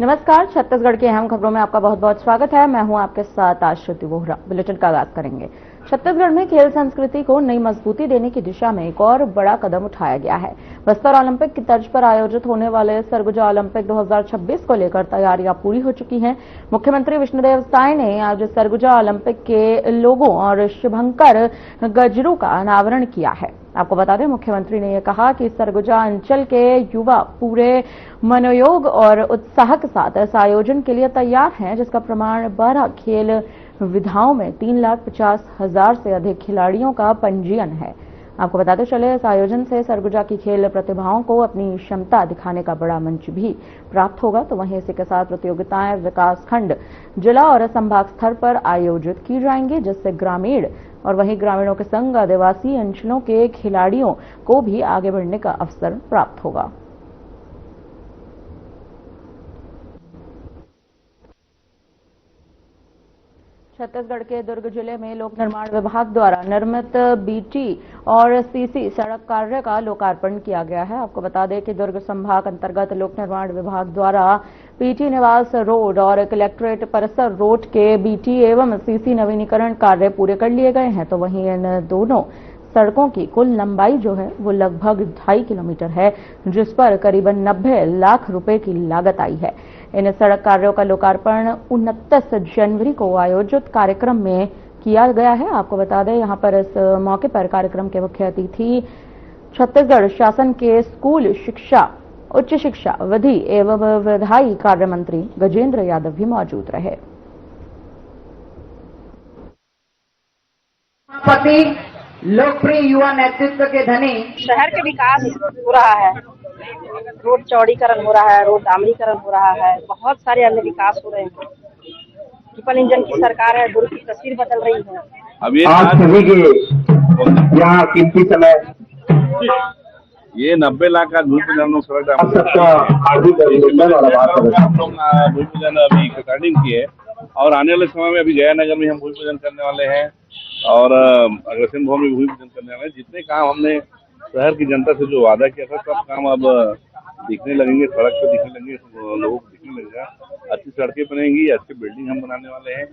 नमस्कार, छत्तीसगढ़ की अहम खबरों में आपका बहुत बहुत स्वागत है। मैं हूं आपके साथ आश्रुति वोहरा। बुलेटिन का आगाज करेंगे। छत्तीसगढ़ में खेल संस्कृति को नई मजबूती देने की दिशा में एक और बड़ा कदम उठाया गया है। बस्तर ओलंपिक की तर्ज पर आयोजित होने वाले सरगुजा ओलंपिक 2026 को लेकर तैयारियां पूरी हो चुकी हैं। मुख्यमंत्री विष्णुदेव साय ने आज सरगुजा ओलंपिक के लोगों और शुभंकर गजरू का अनावरण किया है। आपको बता दें, मुख्यमंत्री ने यह कहा कि सरगुजा अंचल के युवा पूरे मनोयोग और उत्साह के साथ इस आयोजन के लिए तैयार हैं, जिसका प्रमाण 12 खेल विधाओं में 3,50,000 से अधिक खिलाड़ियों का पंजीयन है। आपको बताते चले, इस आयोजन से सरगुजा की खेल प्रतिभाओं को अपनी क्षमता दिखाने का बड़ा मंच भी प्राप्त होगा। तो वहीं इसी के साथ प्रतियोगिताएं विकासखंड, जिला और संभाग स्तर पर आयोजित की जाएंगी, जिससे ग्रामीण और वहीं ग्रामीणों के संग आदिवासी अंचलों के खिलाड़ियों को भी आगे बढ़ने का अवसर प्राप्त होगा। छत्तीसगढ़ के दुर्ग जिले में लोक निर्माण विभाग द्वारा निर्मित बीटी और सीसी सड़क कार्य का लोकार्पण किया गया है। आपको बता दें कि दुर्ग संभाग अंतर्गत लोक निर्माण विभाग द्वारा पीटी निवास रोड और कलेक्ट्रेट परिसर रोड के बीटी एवं सीसी नवीनीकरण कार्य पूरे कर लिए गए हैं। तो वहीं इन दोनों सड़कों की कुल लंबाई जो है वो लगभग 2.5 किलोमीटर है, जिस पर करीबन 90 लाख रुपए की लागत आई है। इन सड़क कार्यों का लोकार्पण 29 जनवरी को आयोजित कार्यक्रम में किया गया है। आपको बता दें, यहां पर इस मौके पर कार्यक्रम के मुख्य अतिथि छत्तीसगढ़ शासन के स्कूल शिक्षा, उच्च शिक्षा, विधि एवं विधायी कार्य मंत्री गजेंद्र यादव भी मौजूद रहे। लोकप्रिय युवा नेतृत्व के धनी शहर के विकास हो रहा है, रोड चौड़ीकरण हो रहा है, रोड डामरीकरण हो रहा है, बहुत सारे अन्य विकास हो रहे हैं। ट्रिपल इंजन की सरकार है, दुर्ग की तस्वीर बदल रही है। अभी आप सभी के यहाँ कीमती समय ये 90 लाख का भूमि पूजन सड़क सबका हार्दिक अभिनंदन और आभार। भूमि पूजन अभी स्टार्टिंग की है और आने वाले समय में अभी जयानगर में हम भूमि पूजन करने वाले हैं और अग्रसेन भवन में भूमि पूजन करने वाले हैं। जितने काम हमने शहर की जनता से जो वादा किया था, सब काम अब दिखने लगेंगे, सड़क पे दिखने लगेंगे, लोगों को दिखने लगेगा। अच्छी सड़कें बनेंगी, अच्छी बिल्डिंग हम बनाने वाले हैं।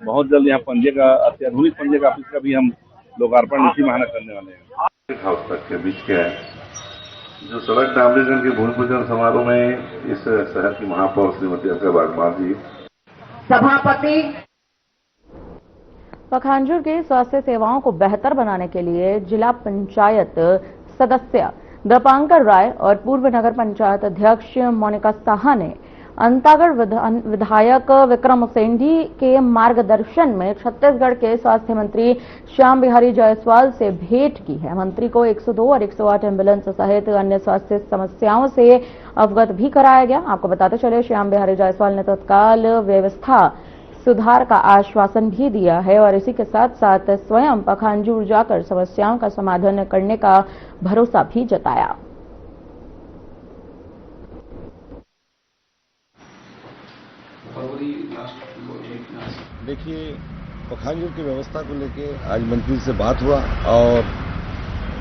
बहुत जल्द यहाँ पंजे का, अत्याधुनिक पंजे का ऑफिस का भी हम लोकार्पण इसी महीने करने वाले हैं। हाउस तक के बीच के जो सड़क डामरीकरण के भूमि पूजन समारोह में इस शहर की महापौर श्रीमती अलका बागमार जी, सभापति पखांजूर के स्वास्थ्य सेवाओं को बेहतर बनाने के लिए जिला पंचायत सदस्य दीपांकर राय और पूर्व नगर पंचायत अध्यक्ष मोनिका साहा ने अंतागढ़ विधायक विक्रम उसेंडी के मार्गदर्शन में छत्तीसगढ़ के स्वास्थ्य मंत्री श्याम बिहारी जायसवाल से भेंट की है। मंत्री को 102 और 108 एम्बुलेंस सहित अन्य स्वास्थ्य समस्याओं से अवगत भी कराया गया। आपको बताते चले, श्याम बिहारी जायसवाल ने तत्काल व्यवस्था सुधार का आश्वासन भी दिया है और इसी के साथ साथ स्वयं पखांजूर जाकर समस्याओं का समाधान करने का भरोसा भी जताया। देखिए, पखांजूर की व्यवस्था को लेके आज मंत्री से बात हुआ और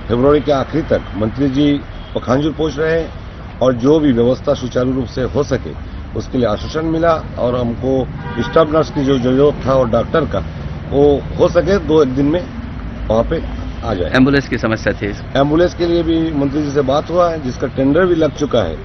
फरवरी के आखिरी तक मंत्री जी पखांजूर पहुंच रहे हैं और जो भी व्यवस्था सुचारू रूप से हो सके उसके लिए आश्वासन मिला और हमको स्टाफ नर्स की जो जरूरत था और डॉक्टर का, वो हो सके 2 दिन में वहाँ पे आ जाए। एम्बुलेंस की समस्या थी, एम्बुलेंस के लिए भी मंत्री जी से बात हुआ है, जिसका टेंडर भी लग चुका है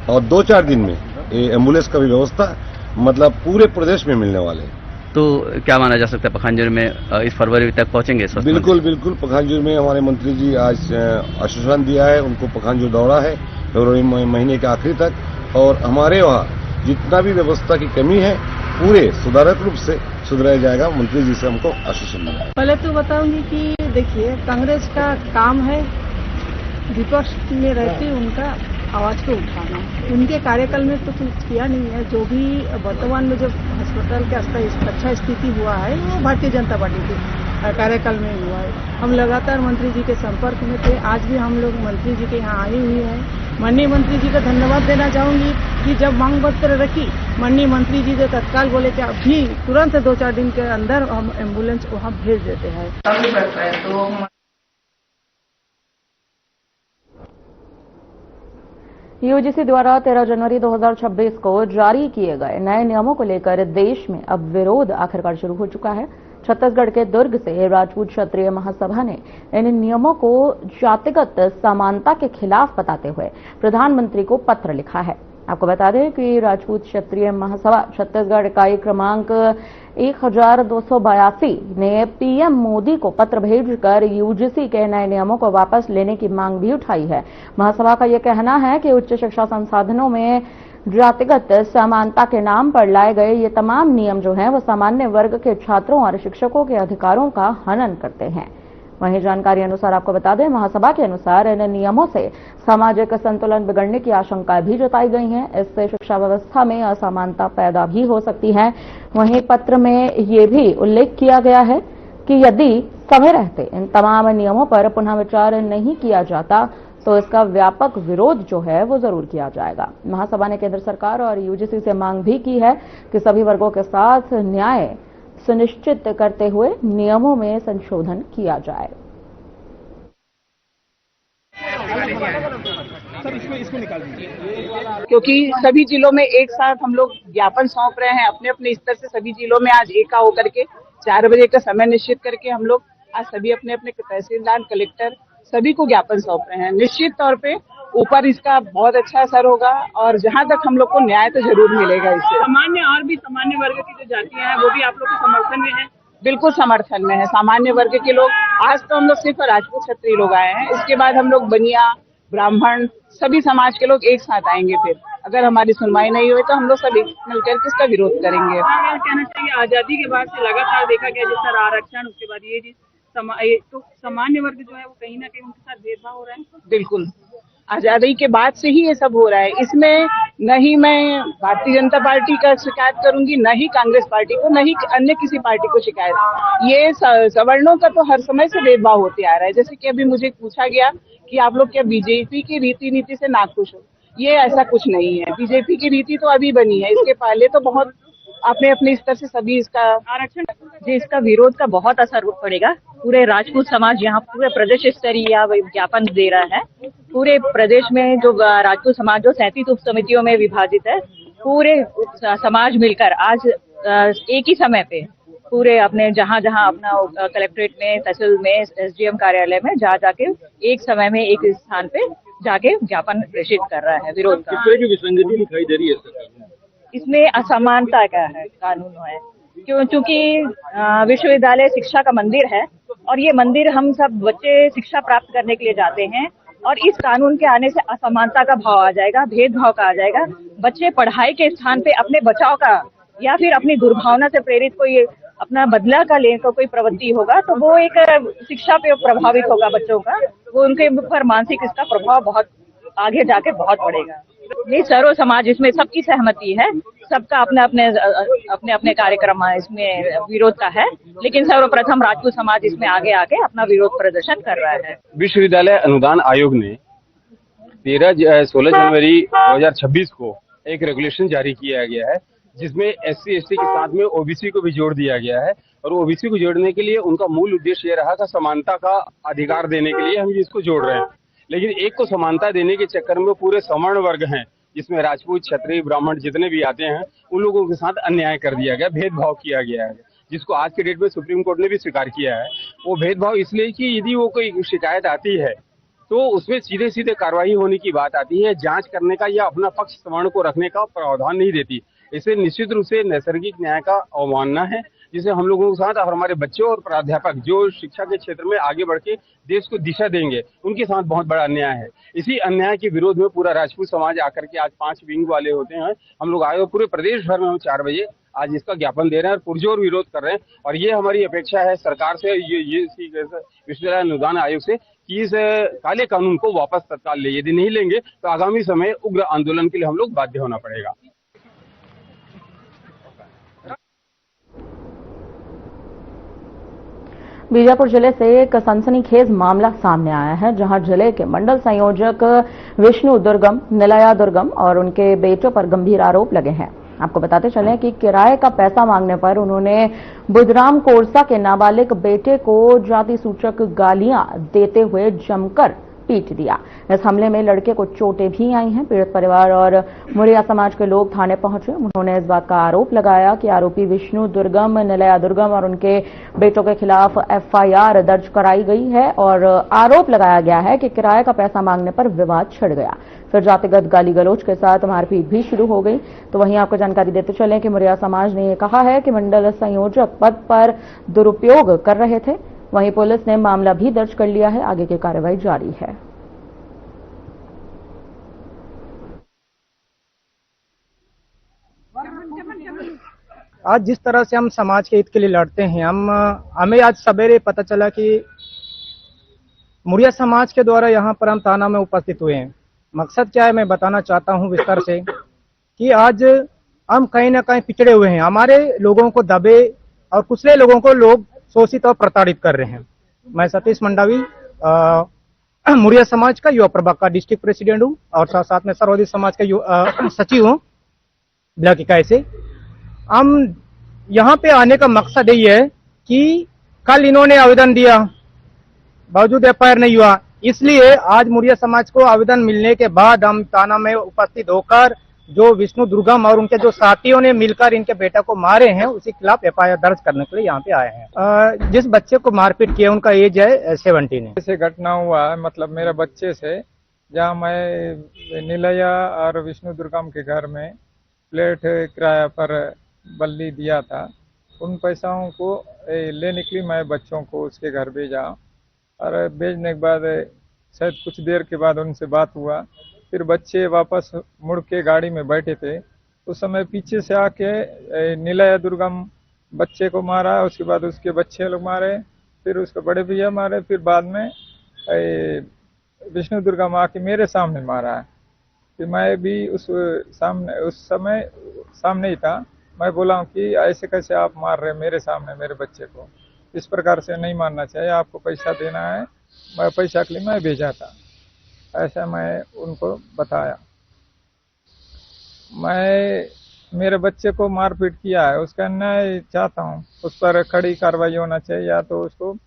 और 2-4 दिन में ये एम्बुलेंस का भी व्यवस्था मतलब पूरे प्रदेश में मिलने वाले हैं। तो क्या माना जा सकता है पखांजूर में इस फरवरी तक पहुंचेंगे? बिल्कुल पखांजूर में हमारे मंत्री जी आज आश्वासन दिया है, उनको पखांजूर दौरा है फरवरी महीने के आखिरी तक और हमारे वहाँ जितना भी व्यवस्था की कमी है पूरे सुधारक रूप से सुधराया जाएगा। मंत्री जी से हमको आश्वासन मिला है। पहले तो बताऊंगी कि देखिए, कांग्रेस का काम है विपक्ष में रहते उनका आवाज को उठाना। उनके कार्यकाल में तो कुछ किया नहीं है। जो भी वर्तमान में जो अस्पताल के अच्छा स्थिति हुआ है वो भारतीय जनता पार्टी के कार्यकाल में हुआ है। हम लगातार मंत्री जी के संपर्क में थे। आज भी हम लोग मंत्री जी के यहाँ आए हुए हैं। माननीय मंत्री जी का धन्यवाद देना चाहूंगी कि जब मांग पत्र रखी, माननीय मंत्री जी ने तत्काल बोले कि अभी तुरंत 2-4 दिन के अंदर हम एम्बुलेंस वहाँ भेज देते हैं। यूजीसी द्वारा 13 जनवरी 2026 को जारी किए गए नए नियमों को लेकर देश में अब विरोध आखिरकार शुरू हो चुका है। छत्तीसगढ़ के दुर्ग से राजपूत क्षत्रिय महासभा ने इन नियमों को जातिगत समानता के खिलाफ बताते हुए प्रधानमंत्री को पत्र लिखा है। आपको बता दें कि राजपूत क्षत्रिय महासभा छत्तीसगढ़ इकाई क्रमांक 1282 ने पीएम मोदी को पत्र भेजकर यूजीसी के नए नियमों को वापस लेने की मांग भी उठाई है। महासभा का यह कहना है कि उच्च शिक्षा संसाधनों में जातिगत समानता के नाम पर लाए गए ये तमाम नियम जो हैं वो सामान्य वर्ग के छात्रों और शिक्षकों के अधिकारों का हनन करते हैं। वहीं जानकारी अनुसार आपको बता दें, महासभा के अनुसार इन नियमों से सामाजिक संतुलन बिगड़ने की आशंकाएं भी जताई गई हैं। इससे शिक्षा व्यवस्था में असमानता पैदा भी हो सकती है। वहीं पत्र में ये भी उल्लेख किया गया है कि यदि समय रहते इन तमाम नियमों पर पुनः विचार नहीं किया जाता तो इसका व्यापक विरोध जो है वो जरूर किया जाएगा। महासभा ने केंद्र सरकार और यूजीसी से मांग भी की है कि सभी वर्गों के साथ न्याय सुनिश्चित करते हुए नियमों में संशोधन किया जाए। क्योंकि सभी जिलों में एक साथ हम लोग ज्ञापन सौंप रहे हैं अपने अपने स्तर से। सभी जिलों में आज एका होकर के 4 बजे का समय निश्चित करके हम लोग आज सभी अपने अपने तहसीलदार, कलेक्टर सभी को ज्ञापन सौंप रहे हैं। निश्चित तौर पे ऊपर इसका बहुत अच्छा असर होगा और जहां तक हम लोग को न्याय तो जरूर मिलेगा इससे। सामान्य और भी सामान्य वर्ग की जो जातियां हैं वो भी आप लोग के समर्थन में है? बिल्कुल समर्थन में है। सामान्य वर्ग के लोग, आज तो हम लोग सिर्फ राजपूत क्षत्रिय लोग आए हैं, इसके बाद हम लोग बनिया, ब्राह्मण, सभी समाज के लोग एक साथ आएंगे। फिर अगर हमारी सुनवाई नहीं हुई तो हम लोग सब मिलकर के इसका विरोध करेंगे। कहना चाहिए आजादी के बाद से लगातार देखा गया जिस तरह आरक्षण, उसके बाद ये तो सामान्य वर्ग जो है वो कहीं ना कहीं उनके साथ भेदभाव हो रहा है। बिल्कुल, आजादी के बाद से ही ये सब हो रहा है। इसमें न ही मैं भारतीय जनता पार्टी का शिकायत करूंगी, न ही कांग्रेस पार्टी को, न ही अन्य किसी पार्टी को शिकायत। ये सवर्णों का तो हर समय से भेदभाव होते आ रहा है। जैसे कि अभी मुझे पूछा गया कि आप लोग क्या बीजेपी की रीति नीति से नाखुश हो? ये ऐसा कुछ नहीं है। बीजेपी की रीति तो अभी बनी है, इसके पहले तो बहुत अपने अपने स्तर से सभी इसका आरक्षण जी इसका विरोध का बहुत असर पड़ेगा। पूरे राजपूत समाज यहाँ पूरे प्रदेश स्तरीय ज्ञापन दे रहा है। पूरे प्रदेश में जो राजपूत समाज जो 37 उप समितियों में विभाजित है, पूरे समाज मिलकर आज एक ही समय पे पूरे अपने जहाँ जहाँ अपना कलेक्ट्रेट में, तहसील में, एसडीएम कार्यालय में जाके एक समय में एक स्थान पे जाके ज्ञापन प्रेषित कर रहा है विरोध का। विसंगति दिखाई दे रही है इसमें असमानता का है कानून है, क्योंकि विश्वविद्यालय शिक्षा का मंदिर है और ये मंदिर हम सब बच्चे शिक्षा प्राप्त करने के लिए जाते हैं और इस कानून के आने से असमानता का भाव आ जाएगा, भेदभाव का आ जाएगा। बच्चे पढ़ाई के स्थान पे अपने बचाव का या फिर अपनी दुर्भावना से प्रेरित कोई अपना बदला का लेने का कोई प्रवृत्ति होगा तो वो एक शिक्षा पे प्रभावित होगा बच्चों का, वो उनके ऊपर मानसिक इसका प्रभाव बहुत आगे जाके बहुत पड़ेगा। ये सर्व समाज इसमें सबकी सहमति है, सबका अपने अपने कार्यक्रम इसमें विरोध का है, लेकिन सर्वप्रथम राजपूत समाज इसमें आगे आके अपना विरोध प्रदर्शन कर रहा है। विश्वविद्यालय अनुदान आयोग ने 16 जनवरी 2026 को एक रेगुलेशन जारी किया गया है जिसमें SC ST के साथ में OBC को भी जोड़ दिया गया है और OBC को जोड़ने के लिए उनका मूल उद्देश्य ये रहा था समानता का अधिकार देने के लिए हम इसको जोड़ रहे हैं। लेकिन एक को समानता देने के चक्कर में पूरे सवर्ण वर्ग हैं जिसमें राजपूत, क्षत्रिय, ब्राह्मण जितने भी आते हैं उन लोगों के साथ अन्याय कर दिया गया, भेदभाव किया गया है, जिसको आज के डेट में सुप्रीम कोर्ट ने भी स्वीकार किया है। वो भेदभाव इसलिए कि यदि वो कोई शिकायत आती है तो उसमें सीधे सीधे कार्रवाई होने की बात आती है, जांच करने का या अपना पक्ष सवर्ण को रखने का प्रावधान नहीं देती। इसे निश्चित रूप से नैसर्गिक न्याय का अवमानना है जिसे हम लोगों के साथ और हमारे बच्चे और प्राध्यापक जो शिक्षा के क्षेत्र में आगे बढ़ के देश को दिशा देंगे उनके साथ बहुत बड़ा अन्याय है। इसी अन्याय के विरोध में पूरा राजपूत समाज आकर के आज 5 विंग वाले होते हैं, हम लोग आए और पूरे प्रदेश भर में हम 4 बजे आज इसका ज्ञापन दे रहे हैं और पुरजोर विरोध कर रहे हैं। और ये हमारी अपेक्षा है सरकार से, ये विश्वविद्यालय अनुदान आयोग से कि इस काले कानून को वापस तत्काल ले। यदि नहीं लेंगे तो आगामी समय उग्र आंदोलन के लिए हम लोग बाध्य होना पड़ेगा। बीजापुर जिले से एक सनसनीखेज मामला सामने आया है जहां जिले के मंडल संयोजक विष्णु दुर्गम, निलया दुर्गम और उनके बेटों पर गंभीर आरोप लगे हैं। आपको बताते चलें कि किराए का पैसा मांगने पर उन्होंने बुधराम कोरसा के नाबालिग बेटे को जाति सूचक गालियां देते हुए जमकर पीट दिया। इस हमले में लड़के को चोटें भी आई हैं। पीड़ित परिवार और मुरिया समाज के लोग थाने पहुंचे। उन्होंने इस बात का आरोप लगाया कि आरोपी विष्णु दुर्गम, निलया दुर्गम और उनके बेटों के खिलाफ FIR दर्ज कराई गई है और आरोप लगाया गया है कि किराए का पैसा मांगने पर विवाद छिड़ गया। फिर जातिगत गाली गलौज के साथ मारपीट भी शुरू हो गई। तो वहीं आपको जानकारी देते चलें कि मुरिया समाज ने यह कहा है कि मंडल संयोजक पद पर दुरुपयोग कर रहे थे। वहीं पुलिस ने मामला भी दर्ज कर लिया है। आगे की कार्रवाई जारी है। आज जिस तरह से हम समाज के हित के लिए लड़ते हैं, हमें आज सवेरे पता चला कि मुरिया समाज के द्वारा यहाँ पर हम थाना में उपस्थित हुए हैं। मकसद क्या है मैं बताना चाहता हूँ विस्तार से कि आज हम कहीं ना कहीं पिछड़े हुए हैं। हमारे लोगों को दबे और कुचले लोगों को लोग शोषित और प्रताड़ित कर रहे हैं। मैं सतीश मंडावी मुरिया समाज का युवा प्रभाग का डिस्ट्रिक्ट प्रेसिडेंट हूँ और साथ साथ में सर्वोदय समाज का सचिव हूँ ब्लॉक इकाई से। हम यहाँ पे आने का मकसद यही है कि कल इन्होंने आवेदन दिया, बावजूद FIR नहीं हुआ, इसलिए आज मुरिया समाज को आवेदन मिलने के बाद हम थाना में उपस्थित होकर जो विष्णु दुर्गम और उनके जो साथियों ने मिलकर इनके बेटा को मारे हैं उसी खिलाफ FIR दर्ज करने के लिए यहाँ पे आए हैं। जिस बच्चे को मारपीट किया उनका एज है 17। ऐसे घटना हुआ है, मतलब मेरे बच्चे से, जहाँ मैं नीलया और विष्णु दुर्गम के घर में फ्लैट किराया पर बल्ली दिया था, उन पैसाओं को ले निकली। मैं बच्चों को उसके घर भेजा और भेजने के बाद शायद कुछ देर के बाद उनसे बात हुआ। फिर बच्चे वापस मुड़ के गाड़ी में बैठे थे, उस समय पीछे से आके नीलया दुर्गम बच्चे को मारा, उसके बाद उसके बच्चे लोग मारे, फिर उसके बड़े भैया मारे, फिर बाद में विष्णु दुर्गम आके मेरे सामने मारा है। फिर मैं भी उस समय सामने ही था। मैं बोला हूँ कि ऐसे कैसे आप मार रहे मेरे सामने मेरे बच्चे को, इस प्रकार से नहीं मारना चाहिए, आपको पैसा देना है। मैं पैसा के लिए मैं भेजा था, ऐसा मैं उनको बताया। मैं मेरे बच्चे को मारपीट किया है, उसका न्याय चाहता हूँ, उस पर कड़ी कार्रवाई होना चाहिए, या तो उसको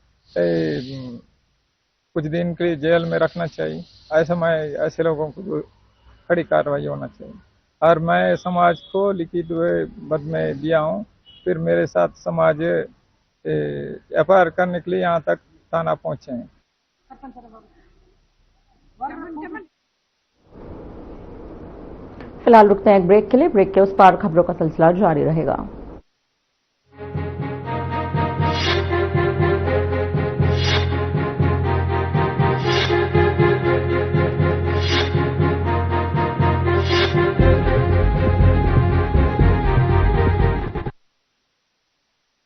कुछ दिन के लिए जेल में रखना चाहिए। ऐसा मैं ऐसे लोगों को कड़ी कार्रवाई होना चाहिए। और मैं समाज को लिखित बद में दिया हूँ। फिर मेरे साथ समाज FIR करने के लिए यहाँ तक थाना पहुँचे हैं। फिलहाल रुकते हैं एक ब्रेक के लिए। ब्रेक के उस पार खबरों का सिलसिला जारी रहेगा।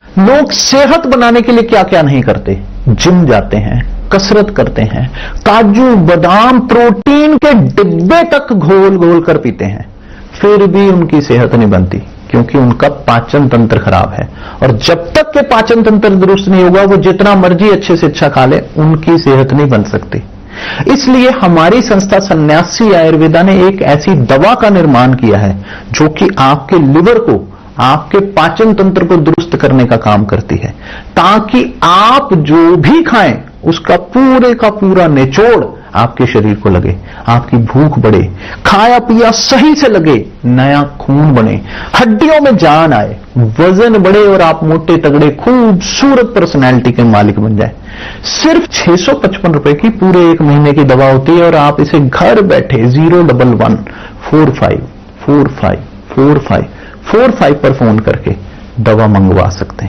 लोग सेहत बनाने के लिए क्या क्या नहीं करते, जिम जाते हैं, कसरत करते हैं, काजू बादाम प्रोटीन के डिब्बे तक घोल घोल कर पीते हैं, फिर भी उनकी सेहत नहीं बनती क्योंकि उनका पाचन तंत्र खराब है। और जब तक के पाचन तंत्र दुरुस्त नहीं होगा, वो जितना मर्जी अच्छे से अच्छा खा ले, उनकी सेहत नहीं बन सकती। इसलिए हमारी संस्था सन्यासी आयुर्वेदा ने एक ऐसी दवा का निर्माण किया है जो कि आपके लिवर को, आपके पाचन तंत्र को दुरुस्त करने का काम करती है, ताकि आप जो भी खाएं उसका पूरे का पूरा निचोड़ आपके शरीर को लगे, आपकी भूख बढ़े, खाया पिया सही से लगे, नया खून बने, हड्डियों में जान आए, वजन बढ़े और आप मोटे तगड़े खूबसूरत पर्सनैलिटी के मालिक बन जाए। सिर्फ 655 रुपए की पूरे एक महीने की दवा होती है और आप इसे घर बैठे 01145454545 पर फोन करके दवा मंगवा सकते हैं।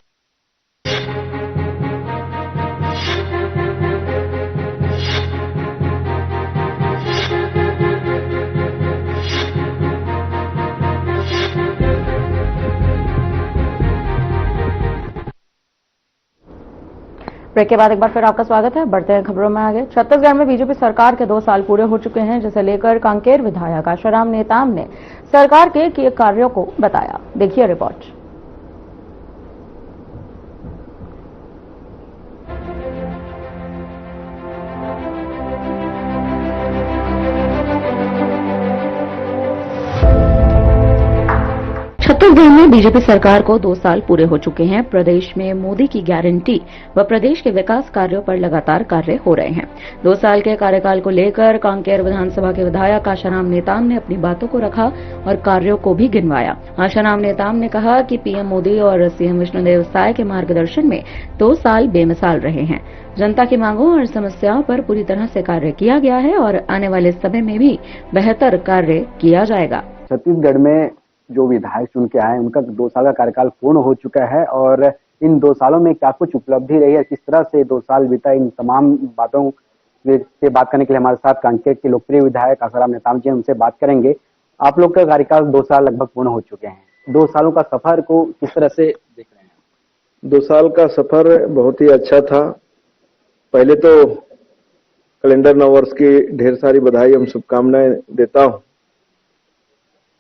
ब्रेक के बाद एक बार फिर आपका स्वागत है। बढ़ते हैं खबरों में आगे। छत्तीसगढ़ में बीजेपी सरकार के 2 साल पूरे हो चुके हैं, जिसे लेकर कांकेर विधायक आशाराम नेताम ने सरकार के किए कार्यों को बताया। देखिए रिपोर्ट। छत्तीसगढ़ में बीजेपी सरकार को 2 साल पूरे हो चुके हैं। प्रदेश में मोदी की गारंटी व प्रदेश के विकास कार्यों पर लगातार कार्य हो रहे हैं। 2 साल के कार्यकाल को लेकर कांकेर विधानसभा के विधायक आशाराम नेताम ने अपनी बातों को रखा और कार्यों को भी गिनवाया। आशाराम नेताम ने कहा कि पीएम मोदी और सीएम विष्णुदेव साय के मार्गदर्शन में 2 साल बेमिसाल रहे हैं। जनता की मांगों और समस्याओं पर पूरी तरह से कार्य किया गया है और आने वाले समय में भी बेहतर कार्य किया जाएगा। छत्तीसगढ़ में जो विधायक चुन के आए उनका 2 साल का कार्यकाल पूर्ण हो चुका है और इन 2 सालों में क्या कुछ उपलब्धि रही है, किस तरह से 2 साल बीता, इन तमाम बातों से बात करने के लिए हमारे साथ कांकेर के लोकप्रिय विधायक आशाराम नेताम जी, उनसे बात करेंगे। आप लोग का कार्यकाल 2 साल लगभग पूर्ण हो चुके हैं। 2 सालों का सफर को किस तरह से देख रहे हैं? 2 साल का सफर बहुत ही अच्छा था। पहले तो कैलेंडर नववर्ष की ढेर सारी बधाई एवं शुभकामनाएं देता हूं।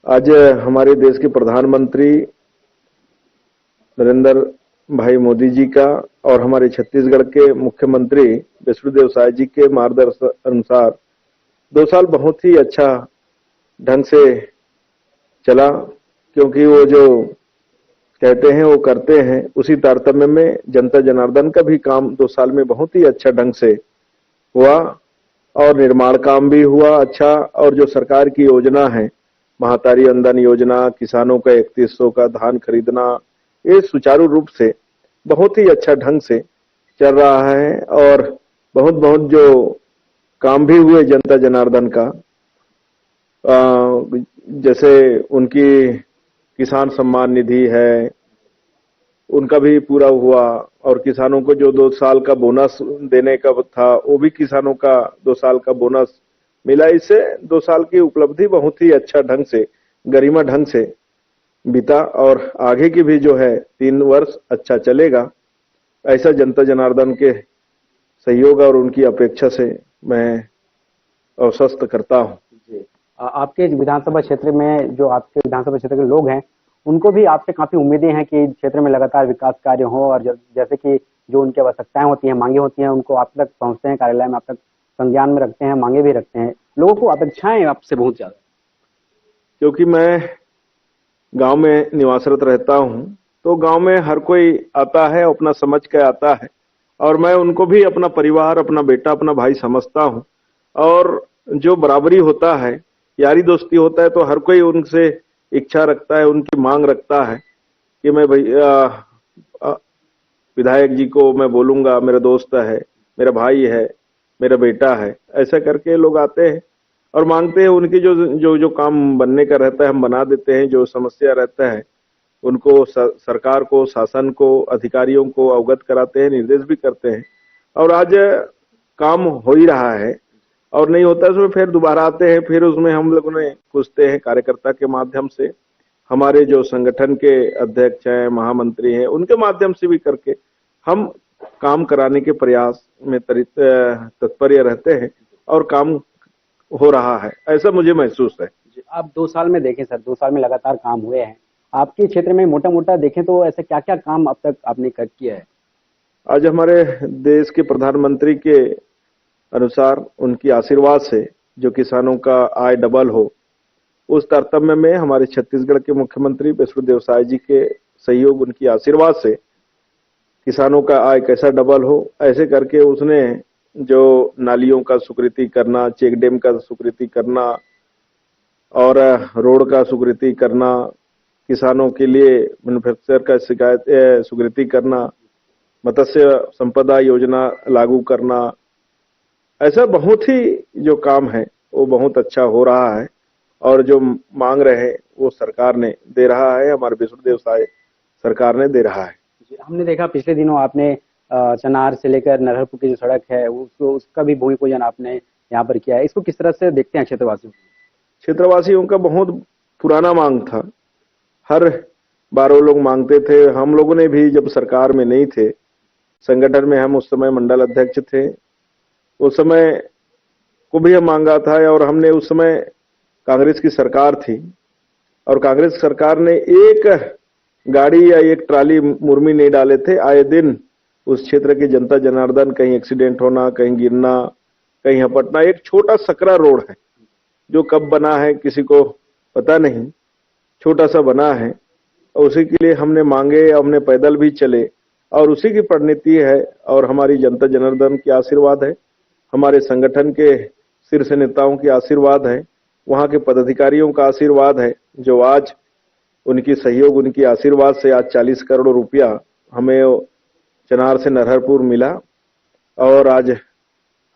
आज हमारे देश के प्रधानमंत्री नरेंद्र भाई मोदी जी का और हमारे छत्तीसगढ़ के मुख्यमंत्री विष्णुदेव साय जी के मार्गदर्शन अनुसार 2 साल बहुत ही अच्छा ढंग से चला, क्योंकि वो जो कहते हैं वो करते हैं। उसी तारतम्य में जनता जनार्दन का भी काम 2 साल में बहुत ही अच्छा ढंग से हुआ और निर्माण काम भी हुआ अच्छा। और जो सरकार की योजना है, महातारी अंदन योजना, किसानों का 3100 का धान खरीदना, ये सुचारू रूप से बहुत ही अच्छा ढंग से चल रहा है और बहुत बहुत जो काम भी हुए जनता जनार्दन का, जैसे उनकी किसान सम्मान निधि है, उनका भी पूरा हुआ और किसानों को जो 2 साल का बोनस देने का था वो भी किसानों का 2 साल का बोनस मिला। इससे 2 साल की उपलब्धि बहुत ही अच्छा ढंग से, गरिमा ढंग से बीता और आगे की भी जो है 3 वर्ष अच्छा चलेगा, ऐसा जनता जनार्दन के सहयोग और उनकी अपेक्षा से मैं आश्वस्त करता हूं। जी, आपके विधानसभा क्षेत्र में जो आपके विधानसभा क्षेत्र के लोग हैं उनको भी आपसे काफी उम्मीदें हैं कि क्षेत्र में लगातार विकास कार्य हो और जैसे कि जो उनकी आवश्यकताएं होती हैं, मांगे होती हैं, उनको आप तक पहुंचते हैं, कार्यालय में आप तक संज्ञान में रखते हैं, मांगे भी रखते हैं। लोगों को अपेक्षाएं आपसे बहुत ज्यादा, क्योंकि मैं गांव में निवासरत रहता हूं तो गांव में हर कोई आता है, अपना समझ के आता है और मैं उनको भी अपना परिवार, अपना बेटा, अपना भाई समझता हूं। और जो बराबरी होता है, यारी दोस्ती होता है, तो हर कोई उनसे इच्छा रखता है, उनकी मांग रखता है कि मैं विधायक जी को मैं बोलूंगा, मेरा दोस्त है, मेरा भाई है, मेरा बेटा है। ऐसा करके लोग आते हैं और मांगते हैं। उनकी जो काम बनने का रहता है हम बना देते हैं। जो समस्या रहता है उनको सरकार को, शासन को, अधिकारियों को अवगत कराते हैं, निर्देश भी करते हैं। और आज काम हो ही रहा है और नहीं होता उसमें फिर दोबारा आते हैं, फिर उसमें हम लोगों ने पूछते हैं कार्यकर्ता के माध्यम से, हमारे जो संगठन के अध्यक्ष हैं, महामंत्री हैं, उनके माध्यम से भी करके हम काम कराने के प्रयास में तत्पर रहते हैं और काम हो रहा है, ऐसा मुझे महसूस है। आप 2 साल में देखें सर, 2 साल में लगातार काम हुए हैं आपके क्षेत्र में, मोटा मोटा देखें तो ऐसा क्या क्या काम अब तक आपने कर किया है? आज हमारे देश के प्रधानमंत्री के अनुसार, उनकी आशीर्वाद से जो किसानों का आय डबल हो, उस तारतम्य में हमारे छत्तीसगढ़ के मुख्यमंत्री विष्णुदेव साय जी के सहयोग, उनकी आशीर्वाद से किसानों का आय कैसा डबल हो, ऐसे करके उसने जो नालियों का स्वीकृति करना, चेक डैम का स्वीकृति करना और रोड का स्वीकृति करना, किसानों के लिए मैन्युफैक्चर का स्वीकृति करना, मत्स्य संपदा योजना लागू करना, ऐसा बहुत ही जो काम है वो बहुत अच्छा हो रहा है और जो मांग रहे हैं वो सरकार ने दे रहा है, हमारे विष्णुदेव साय सरकार ने दे रहा है। हमने देखा पिछले दिनों आपने चनार से लेकर नरहरपुर की जो सड़क है उसका भी भूमि पूजन आपने यहाँ पर किया है। इसको किस तरह से देखते हैं क्षेत्रवासियों? क्षेत्रवासियों का बहुत पुराना मांग था, हर बार वो लोग मांगते थे। हम लोगों ने भी जब सरकार में नहीं थे, संगठन में हम उस समय मंडल अध्यक्ष थे, उस समय को भी हम मांगा था और हमने उस समय कांग्रेस की सरकार थी और कांग्रेस सरकार ने एक गाड़ी या एक ट्राली मुर्मी नहीं डाले थे। आए दिन उस क्षेत्र के जनता जनार्दन कहीं एक्सीडेंट होना, कहीं गिरना, कहीं हपटना। एक छोटा सकरा रोड है जो कब बना है किसी को पता नहीं, छोटा सा बना है उसी के लिए हमने मांगे, हमने पैदल भी चले और उसी की परिणति है। और हमारी जनता जनार्दन की आशीर्वाद है, हमारे संगठन के शीर्ष नेताओं की आशीर्वाद है, वहां के पदाधिकारियों का आशीर्वाद है, जो आज उनकी सहयोग, उनकी आशीर्वाद से आज 40 करोड़ रुपया हमें चनार से नरहरपुर मिला और आज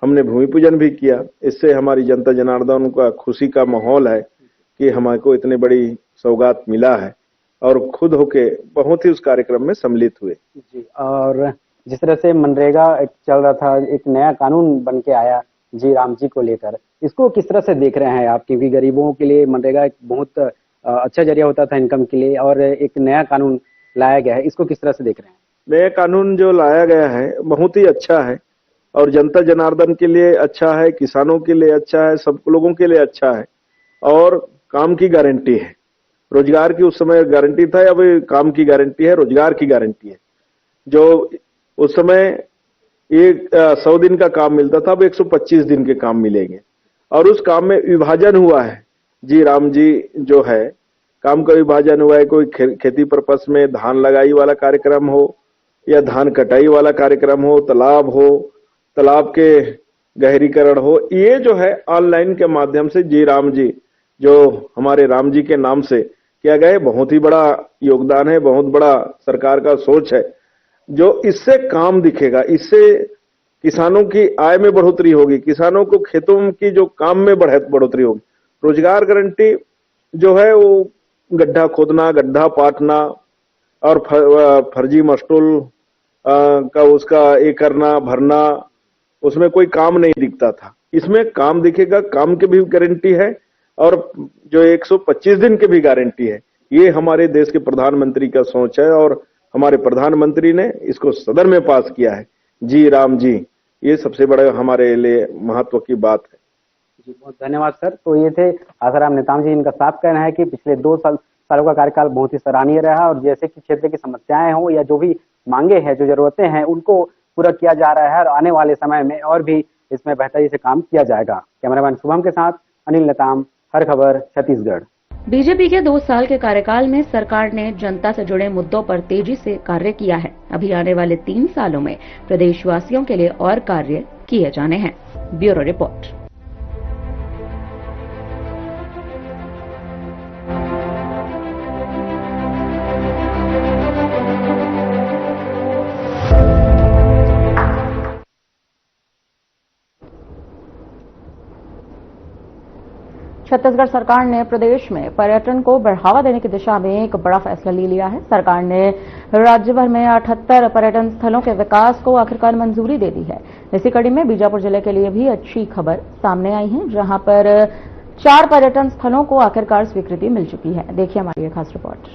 हमने भूमि पूजन भी किया। इससे हमारी जनता जनार्दन का खुशी का माहौल है कि हमारे को इतनी बड़ी सौगात मिला है और खुद होके बहुत ही उस कार्यक्रम में सम्मिलित हुए। जी, और जिस तरह से मनरेगा एक चल रहा था, एक नया कानून बन के आया जी राम जी को लेकर, इसको किस तरह से देख रहे हैं आप? क्योंकि गरीबों के लिए मनरेगा एक बहुत अच्छा जरिया होता था इनकम के लिए, और एक नया कानून लाया गया है, इसको किस तरह से देख रहे हैं? नया कानून जो लाया गया है बहुत ही अच्छा है और जनता जनार्दन के लिए अच्छा है, किसानों के लिए अच्छा है, सब लोगों के लिए अच्छा है और काम की गारंटी है। रोजगार की उस समय गारंटी था, अब काम की गारंटी है, रोजगार की गारंटी है। जो उस समय 100 दिन का काम मिलता था, अब 125 दिन के काम मिलेंगे और उस काम में विभाजन हुआ है। जी राम जी जो है काम का विभाजन हुआ है, कोई खेती पर्पस में धान लगाई वाला कार्यक्रम हो या धान कटाई वाला कार्यक्रम हो, तालाब के गहरीकरण हो, ये जो है ऑनलाइन के माध्यम से जी राम जी जो हमारे राम जी के नाम से किया गया है, बहुत ही बड़ा योगदान है, बहुत बड़ा सरकार का सोच है। जो इससे काम दिखेगा, इससे किसानों की आय में बढ़ोतरी होगी, किसानों को खेतों की जो काम में बढ़ोतरी होगी। रोजगार गारंटी जो है वो गड्ढा खोदना, गड्ढा पाटना और फर्जी मस्टूल का उसका ये करना, भरना, उसमें कोई काम नहीं दिखता था। इसमें काम दिखेगा, काम की भी गारंटी है और जो 125 दिन की भी गारंटी है। ये हमारे देश के प्रधानमंत्री का सोच है और हमारे प्रधानमंत्री ने इसको सदन में पास किया है। जी राम जी, ये सबसे बड़ा हमारे लिए महत्व की बात है। जी बहुत धन्यवाद सर। तो ये थे आसाराम नेताम जी, इनका साफ कहना है कि पिछले 2 सालों का कार्यकाल बहुत ही सराहनीय रहा और जैसे कि क्षेत्र की समस्याएं हों या जो भी मांगे हैं, जो जरूरतें हैं, उनको पूरा किया जा रहा है और आने वाले समय में और भी इसमें बेहतरी से काम किया जाएगा। कैमरामैन शुभम के साथ अनिल नेताम, हर खबर छत्तीसगढ़। बीजेपी के 2 साल के कार्यकाल में सरकार ने जनता से जुड़े मुद्दों पर तेजी से कार्य किया है। अभी आने वाले 3 सालों में प्रदेशवासियों के लिए और कार्य किए जाने हैं। Bureau report. छत्तीसगढ़ सरकार ने प्रदेश में पर्यटन को बढ़ावा देने की दिशा में एक बड़ा फैसला ले लिया है। सरकार ने राज्य भर में 78 पर्यटन स्थलों के विकास को आखिरकार मंजूरी दे दी है। इसी कड़ी में बीजापुर जिले के लिए भी अच्छी खबर सामने आई है, जहां पर 4 पर्यटन स्थलों को आखिरकार स्वीकृति मिल चुकी है। देखिए हमारी एक खास रिपोर्ट।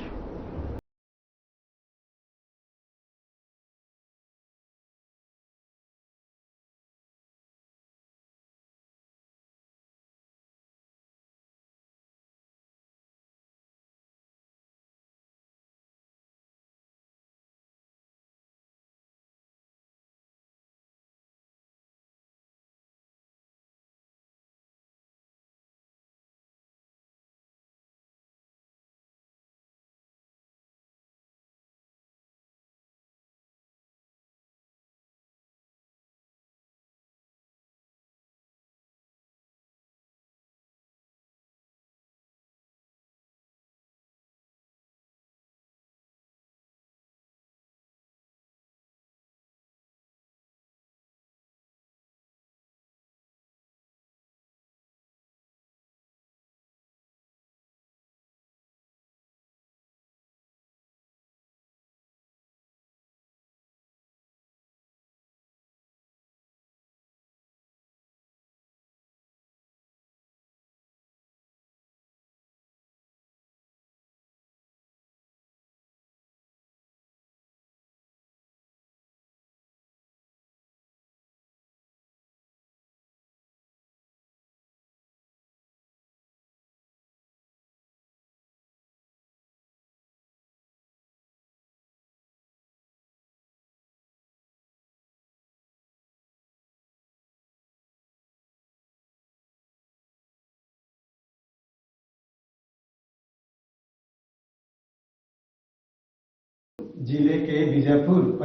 जिले के बीजापुर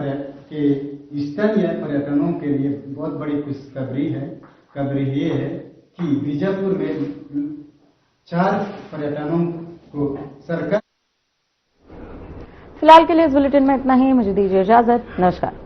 के स्थानीय पर्यटनों के लिए बहुत बड़ी खुशखबरी है। खबरी ये है कि बीजापुर में 4 पर्यटनों को सरकार। फिलहाल के लिए इस बुलेटिन में इतना ही। मुझे दीजिए इजाजत। नमस्कार।